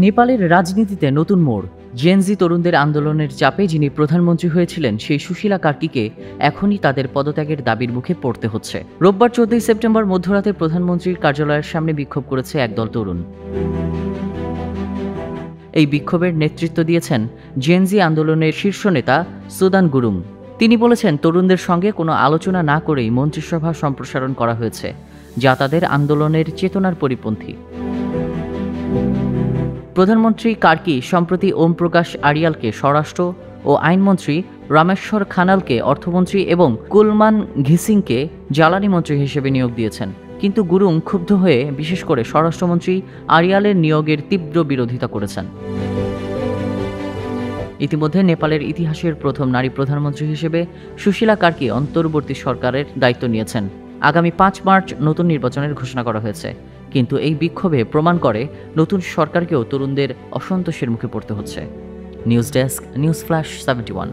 নেপালের রাজনীতিতে নতুন মোড়। জেনজি তরুণদের আন্দোলনের চাপে যিনি প্রধানমন্ত্রী হয়েছিলেন সেই সুশীলা কার্কিকে এখনই তাদের পদত্যাগের দাবির মুখে পড়তে হচ্ছে। রোববার 14 সেপ্টেম্বর মধ্যরাতে প্রধানমন্ত্রীর কার্যালয়ের সামনে বিক্ষোভ করেছে একদল তরুণ। এই বিক্ষোভের নেতৃত্ব দিয়েছেন জেনজি আন্দোলনের শীর্ষ নেতা সুদান গুরুং। তিনি বলেছেন, তরুণদের সঙ্গে কোনো আলোচনা না করেই মন্ত্রিসভা সম্প্রসারণ করা হয়েছে, যা তাদের আন্দোলনের চেতনার পরিপন্থী। প্রধানমন্ত্রী কার্কি সম্প্রতি ওম প্রকাশ আরিয়ালকে স্বরাষ্ট্র ও আইনমন্ত্রী, রামেশ্বর খানালকে অর্থমন্ত্রী এবং কুলমান ঘিসিংকে জ্বালানি মন্ত্রী হিসেবে নিয়োগ দিয়েছেন। কিন্তু গুরুং ক্ষুব্ধ হয়ে বিশেষ করে স্বরাষ্ট্রমন্ত্রী আরিয়ালের নিয়োগের তীব্র বিরোধিতা করেছেন। ইতিমধ্যে নেপালের ইতিহাসের প্রথম নারী প্রধানমন্ত্রী হিসেবে সুশীলা কার্কি অন্তর্বর্তী সরকারের দায়িত্ব নিয়েছেন। আগামী 5 মার্চ নতুন নির্বাচনের ঘোষণা করা হয়েছে, কিন্তু এই বিক্ষোভে প্রমাণ করে নতুন সরকারকেও তরুণদের অসন্তোষের মুখে পড়তে হচ্ছে। News desk, news flash 71।